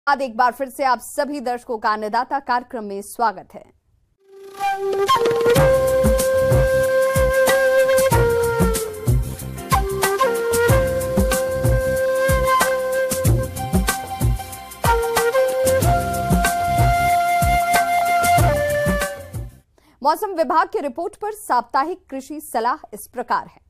आज एक बार फिर से आप सभी दर्शकों का अन्नदाता कार्यक्रम में स्वागत है। मौसम विभाग की रिपोर्ट पर साप्ताहिक कृषि सलाह इस प्रकार है।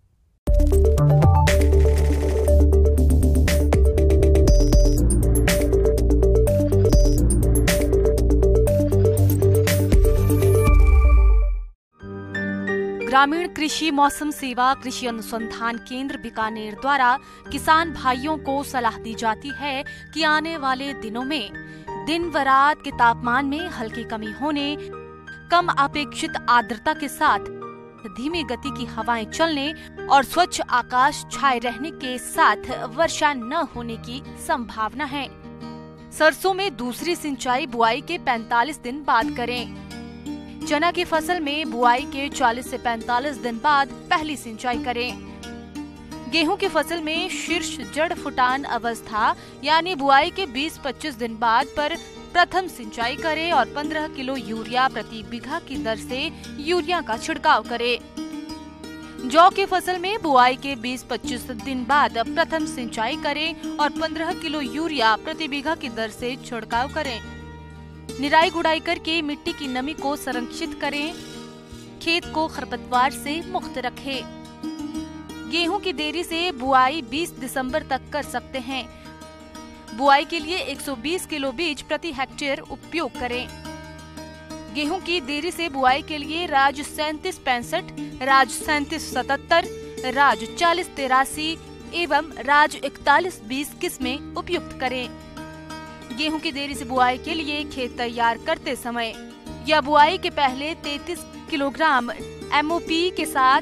ग्रामीण कृषि मौसम सेवा कृषि अनुसंधान केंद्र बीकानेर द्वारा किसान भाइयों को सलाह दी जाती है कि आने वाले दिनों में दिन व रात के तापमान में हल्की कमी होने, कम अपेक्षित आर्द्रता के साथ धीमी गति की हवाएं चलने और स्वच्छ आकाश छाए रहने के साथ वर्षा न होने की संभावना है। सरसों में दूसरी सिंचाई बुआई के 45 दिन बाद करें। चना की फसल में बुआई के 40 से 45 दिन बाद पहली सिंचाई करें। गेहूं की फसल में शीर्ष जड़ फुटान अवस्था यानी बुआई के 20-25 दिन बाद पर प्रथम सिंचाई करें और 15 किलो यूरिया प्रति बीघा की दर से यूरिया का छिड़काव करें। जौ की फसल में बुआई के 20-25 दिन बाद प्रथम सिंचाई करें और 15 किलो यूरिया प्रति बीघा की दर से छिड़काव करें। निराई गुड़ाई करके मिट्टी की नमी को संरक्षित करें। खेत को खरपतवार से मुक्त रखें। गेहूं की देरी से बुआई 20 दिसंबर तक कर सकते हैं। बुआई के लिए 120 किलो बीज प्रति हेक्टेयर उपयोग करें। गेहूं की देरी से बुआई के लिए राज 3765, राज 3777, राज 4083 एवं राज 4120 किस्में उपयुक्त करें। गेहूं की देरी से बुआई के लिए खेत तैयार करते समय या बुआई के पहले 33 किलोग्राम एमओपी के साथ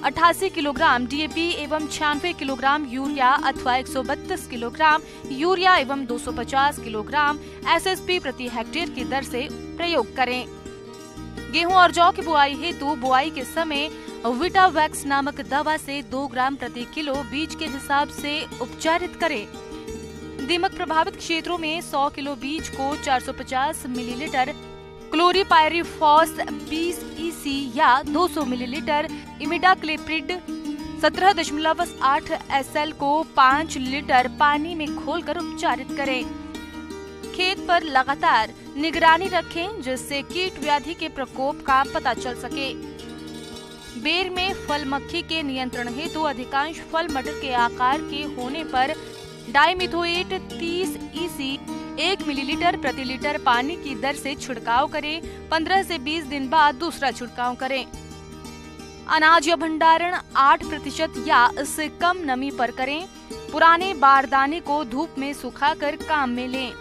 88 किलोग्राम डीएपी एवं 96 किलोग्राम यूरिया अथवा 132 किलोग्राम यूरिया एवं 250 किलोग्राम एसएसपी प्रति हेक्टेयर की दर से प्रयोग करें। गेहूं और जौ की बुआई हेतु बुआई के समय विटावैक्स नामक दवा से 2 ग्राम प्रति किलो बीज के हिसाब से उपचारित करें। दीमक प्रभावित क्षेत्रों में 100 किलो बीज को 450 मिलीलीटर क्लोरीपायरिफॉस 20 EC या 200 मिलीलीटर इमिडाक्लोप्रिड 17.8 SL को 5 लीटर पानी में घोलकर उपचारित करें। खेत पर लगातार निगरानी रखें जिससे कीट व्याधि के प्रकोप का पता चल सके। बेर में फल मक्खी के नियंत्रण हेतु अधिकांश फल मटर के आकार के होने पर डाइमिथोएट 30 EC 1 मिलीलीटर प्रति लीटर पानी की दर से छिड़काव करें। 15 से 20 दिन बाद दूसरा छिड़काव करें। अनाज या भंडारण 8% या इससे कम नमी पर करें। पुराने बारदाने को धूप में सुखाकर काम में लें।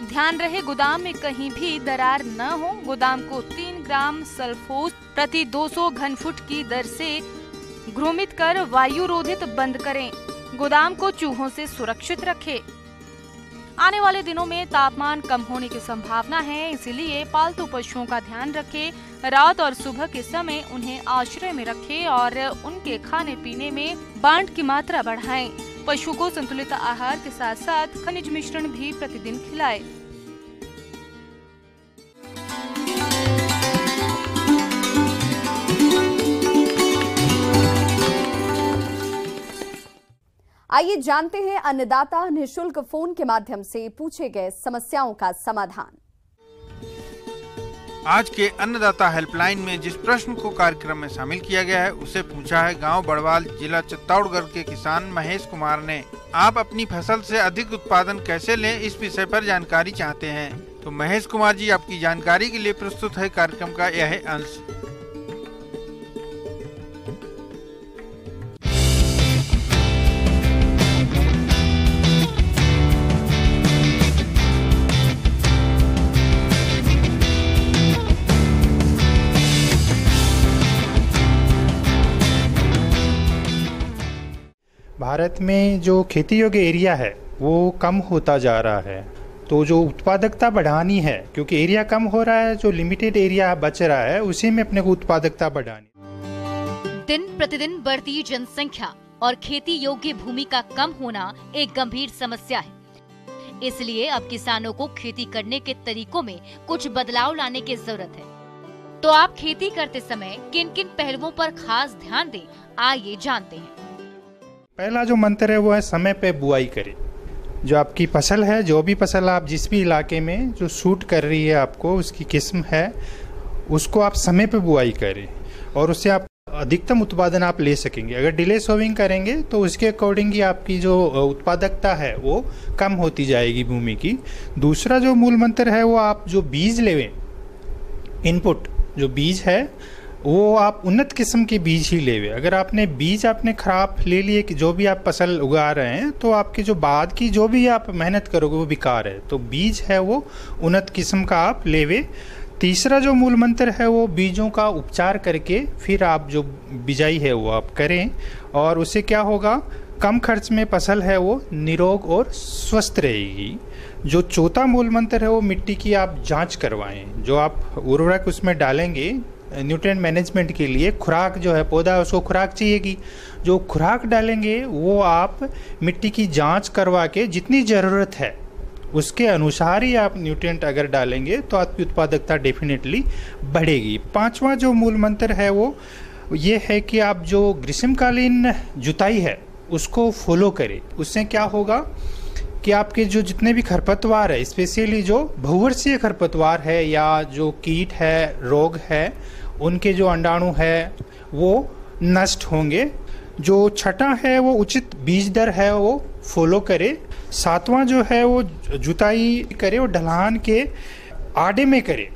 ध्यान रहे गोदाम में कहीं भी दरार न हो। गोदाम को 3 ग्राम सल्फोस प्रति 200 घन फुट की दर से घृमित कर वायु रोधित बंद करें। गोदाम को चूहों से सुरक्षित रखें। आने वाले दिनों में तापमान कम होने की संभावना है, इसलिए पालतू पशुओं का ध्यान रखें। रात और सुबह के समय उन्हें आश्रय में रखें और उनके खाने पीने में बांट की मात्रा बढ़ाएं। पशु को संतुलित आहार के साथ साथ खनिज मिश्रण भी प्रतिदिन खिलाएं। आइए जानते हैं अन्नदाता निःशुल्क फोन के माध्यम से पूछे गए समस्याओं का समाधान। आज के अन्नदाता हेल्पलाइन में जिस प्रश्न को कार्यक्रम में शामिल किया गया है उसे पूछा है गांव बड़वाल जिला चित्तौड़गढ़ के किसान महेश कुमार ने। आप अपनी फसल से अधिक उत्पादन कैसे लें, इस विषय पर जानकारी चाहते हैं। तो महेश कुमार जी, आपकी जानकारी के लिए प्रस्तुत है कार्यक्रम का यह अंश। भारत में जो खेती योग्य एरिया है वो कम होता जा रहा है, तो जो उत्पादकता बढ़ानी है, क्योंकि एरिया कम हो रहा है, जो लिमिटेड एरिया बच रहा है उसी में अपने को उत्पादकता बढ़ानी। दिन प्रतिदिन बढ़ती जनसंख्या और खेती योग्य भूमि का कम होना एक गंभीर समस्या है। इसलिए अब किसानों को खेती करने के तरीकों में कुछ बदलाव लाने की जरूरत है। तो आप खेती करते समय किन किन पहलुओं पर खास ध्यान दें, आइए जानते हैं। पहला जो मंत्र है वो है समय पे बुआई करें। जो आपकी फसल है, जो भी फसल आप जिस भी इलाके में जो सूट कर रही है आपको, उसकी किस्म है, उसको आप समय पे बुआई करें और उससे आप अधिकतम उत्पादन आप ले सकेंगे। अगर डिले सोविंग करेंगे तो उसके अकॉर्डिंग ही आपकी जो उत्पादकता है वो कम होती जाएगी भूमि की। दूसरा जो मूल मंत्र है वो आप जो बीज लेवें, इनपुट जो बीज है वो आप उन्नत किस्म के बीज ही लेवे। अगर आपने बीज आपने खराब ले लिए कि जो भी आप फसल उगा रहे हैं तो आपकी जो बाद की जो भी आप मेहनत करोगे वो बेकार है। तो बीज है वो उन्नत किस्म का आप लेवे। तीसरा जो मूल मंत्र है वो बीजों का उपचार करके फिर आप जो बिजाई है वो आप करें और उससे क्या होगा, कम खर्च में फसल है वो निरोग और स्वस्थ रहेगी। जो चौथा मूल मंत्र है वो मिट्टी की आप जांच करवाएं। जो आप उर्वरक उसमें डालेंगे न्यूट्रिएंट मैनेजमेंट के लिए, खुराक जो है पौधा है उसको खुराक चाहिएगी, जो खुराक डालेंगे वो आप मिट्टी की जांच करवा के जितनी ज़रूरत है उसके अनुसार ही आप न्यूट्रिएंट अगर डालेंगे तो आपकी उत्पादकता डेफिनेटली बढ़ेगी। पांचवा जो मूल मंत्र है वो ये है कि आप जो ग्रीष्मकालीन जुताई है उसको फॉलो करें। उससे क्या होगा कि आपके जो जितने भी खरपतवार है, स्पेशली जो बहुवर्षीय खरपतवार है या जो कीट है, रोग है, उनके जो अंडाणु है वो नष्ट होंगे। जो छठा है वो उचित बीज दर है वो फॉलो करे। सातवां जो है वो जुताई करे और ढलान के आड़े में करे,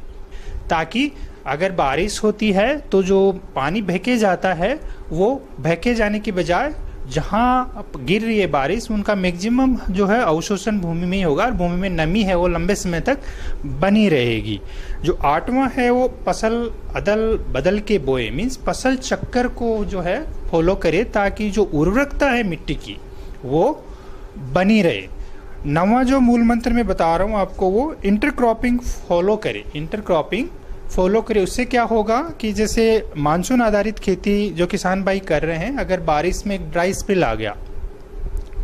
ताकि अगर बारिश होती है तो जो पानी बहके जाता है वो बहके जाने की बजाय जहाँ गिर रही है बारिश उनका मैक्सिमम जो है अवशोषण भूमि में ही होगा और भूमि में नमी है वो लंबे समय तक बनी रहेगी। जो आठवां है वो फसल अदल बदल के बोए, मीन्स फसल चक्कर को जो है फॉलो करे ताकि जो उर्वरकता है मिट्टी की वो बनी रहे। नवां जो मूल मंत्र मैं बता रहा हूँ आपको वो इंटरक्रॉपिंग फॉलो करे। इंटरक्रॉपिंग फॉलो करें, उससे क्या होगा कि जैसे मानसून आधारित खेती जो किसान भाई कर रहे हैं, अगर बारिश में एक ड्राई स्पेल आ गया,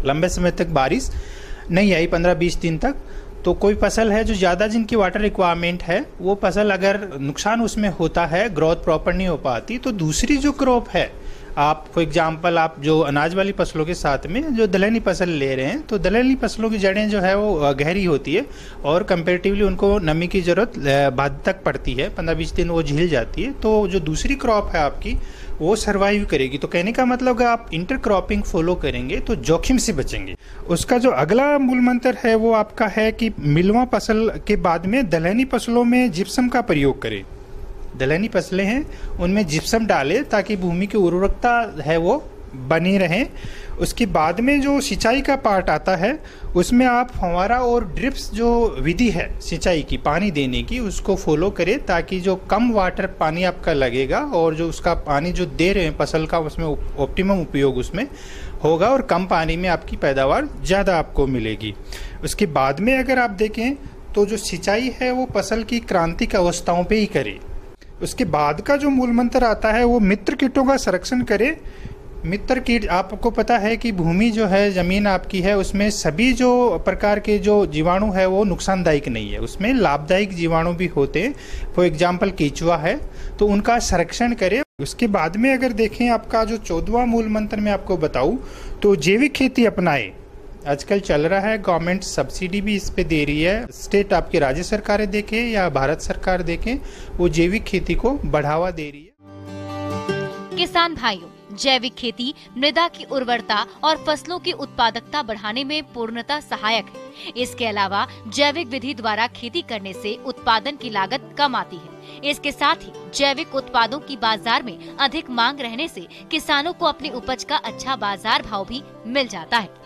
लंबे समय तक बारिश नहीं आई 15-20 दिन तक, तो कोई फसल है जो ज़्यादा जिनकी वाटर रिक्वायरमेंट है वो फसल अगर नुकसान उसमें होता है, ग्रोथ प्रॉपर नहीं हो पाती, तो दूसरी जो क्रॉप है, आप फॉर एग्जांपल आप जो अनाज वाली फसलों के साथ में जो दलहनी फसल ले रहे हैं तो दलहनी फसलों की जड़ें जो है वो गहरी होती है और कंपैरेटिवली उनको नमी की ज़रूरत बाद तक पड़ती है, 15-20 दिन वो झील जाती है। तो जो दूसरी क्रॉप है आपकी वो सर्वाइव करेगी। तो कहने का मतलब अगर आप इंटरक्रॉपिंग फॉलो करेंगे तो जोखिम से बचेंगे। उसका जो अगला मूल मंत्र है वो आपका है कि मिलवा फसल के बाद में दलहनी फसलों में जिप्सम का प्रयोग करें। दलहनी फसलें हैं उनमें जिप्सम डालें ताकि भूमि की उर्वरकता है वो बनी रहे। उसके बाद में जो सिंचाई का पार्ट आता है उसमें आप फव्वारा और ड्रिप्स जो विधि है सिंचाई की, पानी देने की, उसको फॉलो करें ताकि जो कम वाटर पानी आपका लगेगा और जो उसका पानी जो दे रहे हैं फसल का उसमें ऑप्टिमम उपयोग उसमें होगा और कम पानी में आपकी पैदावार ज़्यादा आपको मिलेगी। उसके बाद में अगर आप देखें तो जो सिंचाई है वो फसल की क्रांतिक अवस्थाओं पे ही करें। उसके बाद का जो मूल मंत्र आता है वो मित्र कीटों का संरक्षण करें। मित्र कीट, आपको पता है कि भूमि जो है, ज़मीन आपकी है, उसमें सभी जो प्रकार के जो जीवाणु है वो नुकसानदायक नहीं है, उसमें लाभदायक जीवाणु भी होते हैं। फॉर एग्जाम्पल केचुआ है तो उनका संरक्षण करें। उसके बाद में अगर देखें आपका जो 14वां मूल मंत्र मैं आपको बताऊं तो जैविक खेती अपनाएं। आजकल चल रहा है, गवर्नमेंट सब्सिडी भी इस पे दे रही है। स्टेट आपकी राज्य सरकारें देखें या भारत सरकार देखें, वो जैविक खेती को बढ़ावा दे रही है। किसान भाइयों, जैविक खेती मृदा की उर्वरता और फसलों की उत्पादकता बढ़ाने में पूर्णतः सहायक है। इसके अलावा जैविक विधि द्वारा खेती करने से उत्पादन की लागत कम आती है। इसके साथ ही जैविक उत्पादों की बाजार में अधिक मांग रहने से किसानों को अपनी उपज का अच्छा बाजार भाव भी मिल जाता है।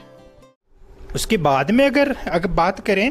उसके बाद में अगर बात करें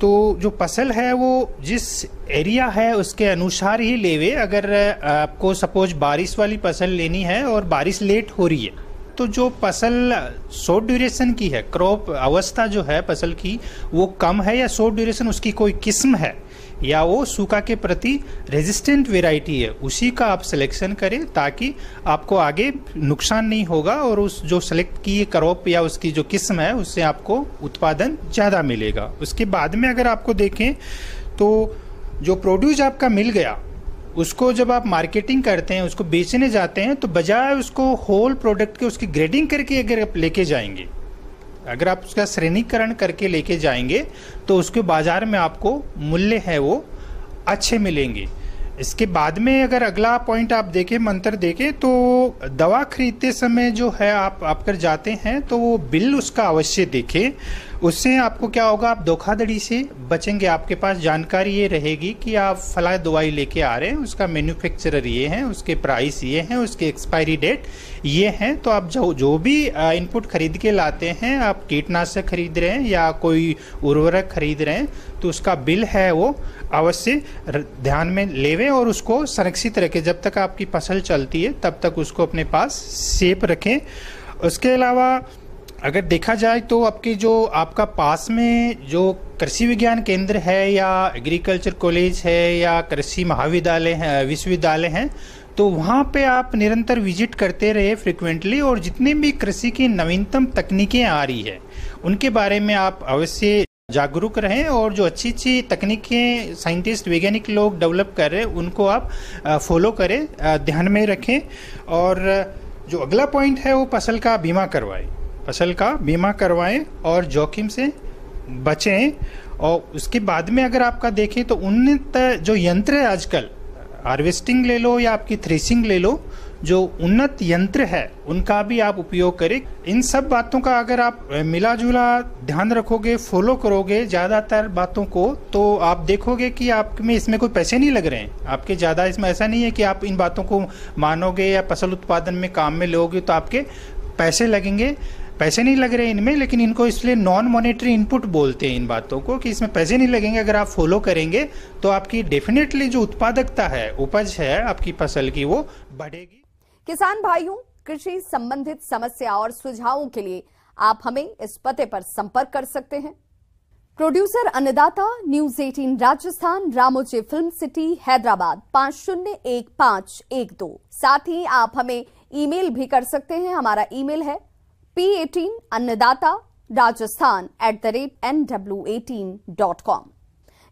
तो जो फसल है वो जिस एरिया है उसके अनुसार ही लेवे। अगर आपको सपोज बारिश वाली फसल लेनी है और बारिश लेट हो रही है तो जो फसल शॉर्ट ड्यूरेशन की है, क्रॉप अवस्था जो है फसल की वो कम है या शॉर्ट ड्यूरेशन उसकी कोई किस्म है या वो सूखा के प्रति रेजिस्टेंट वेराइटी है, उसी का आप सिलेक्शन करें ताकि आपको आगे नुकसान नहीं होगा और उस जो सेलेक्ट की क्रॉप या उसकी जो किस्म है उससे आपको उत्पादन ज़्यादा मिलेगा। उसके बाद में अगर आपको देखें तो जो प्रोड्यूस आपका मिल गया उसको जब आप मार्केटिंग करते हैं, उसको बेचने जाते हैं, तो बजाय उसको होल प्रोडक्ट के उसकी ग्रेडिंग करके अगर आप लेके जाएंगे, अगर आप उसका श्रेणीकरण करके लेके जाएंगे तो उसके बाजार में आपको मूल्य है वो अच्छे मिलेंगे। इसके बाद में अगर अगला पॉइंट आप देखें, मंत्र देखें, तो दवा खरीदते समय जो है आप कर जाते हैं तो वो बिल उसका अवश्य देखें। उससे आपको क्या होगा, आप धोखाधड़ी से बचेंगे। आपके पास जानकारी ये रहेगी कि आप फला दवाई लेके आ रहे हैं, उसका मैन्युफैक्चरर ये है, उसके प्राइस ये हैं, उसके एक्सपायरी डेट ये हैं। तो आप जो भी इनपुट खरीद के लाते हैं, आप कीटनाशक खरीद रहे हैं या कोई उर्वरक खरीद रहे हैं, तो उसका बिल है वो अवश्य ध्यान में लेवें और उसको संरक्षित रखें। जब तक आपकी फसल चलती है तब तक उसको अपने पास सेफ रखें। उसके अलावा अगर देखा जाए तो आपका पास में जो कृषि विज्ञान केंद्र है या एग्रीकल्चर कॉलेज है या कृषि महाविद्यालय है, विश्वविद्यालय हैं, तो वहाँ पे आप निरंतर विजिट करते रहे फ्रिक्वेंटली, और जितने भी कृषि की नवीनतम तकनीकें आ रही है उनके बारे में आप अवश्य जागरूक रहें, और जो अच्छी अच्छी तकनीकें साइंटिस्ट वैज्ञानिक लोग डेवलप कर रहे हैं उनको आप फॉलो करें, ध्यान में रखें। और जो अगला पॉइंट है वो फसल का बीमा करवाएं और जोखिम से बचें। और उसके बाद में अगर आपका देखें तो उन्नत जो यंत्र है आजकल, हार्वेस्टिंग ले लो या आपकी थ्रेसिंग ले लो, जो उन्नत यंत्र है उनका भी आप उपयोग करें। इन सब बातों का अगर आप मिला जुला ध्यान रखोगे, फॉलो करोगे ज़्यादातर बातों को, तो आप देखोगे कि आप में इसमें कोई पैसे नहीं लग रहे हैं आपके ज़्यादा। इसमें ऐसा नहीं है कि आप इन बातों को मानोगे या फसल उत्पादन में काम में लोगे तो आपके पैसे लगेंगे। पैसे नहीं लग रहे इनमें, लेकिन इनको इसलिए नॉन मॉनेटरी इनपुट बोलते हैं इन बातों को, कि इसमें पैसे नहीं लगेंगे। अगर आप फॉलो करेंगे तो आपकी डेफिनेटली जो उत्पादकता है, उपज है आपकी फसल की, वो बढ़ेगी। किसान भाइयों, कृषि संबंधित समस्या और सुझावों के लिए आप हमें इस पते पर संपर्क कर सकते हैं। प्रोड्यूसर अन्नदाता, news 18 Rajasthan, Ramoji film city, Hyderabad 501512। साथ ही आप हमें ईमेल भी कर सकते हैं। हमारा ईमेल है p18annadatarajasthan@nw18.com।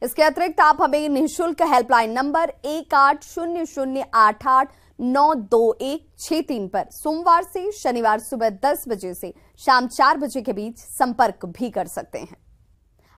इसके अतिरिक्त आप हमें निःशुल्क हेल्पलाइन नंबर 180088922163 पर सोमवार से शनिवार सुबह 10 बजे से शाम 4 बजे के बीच संपर्क भी कर सकते हैं।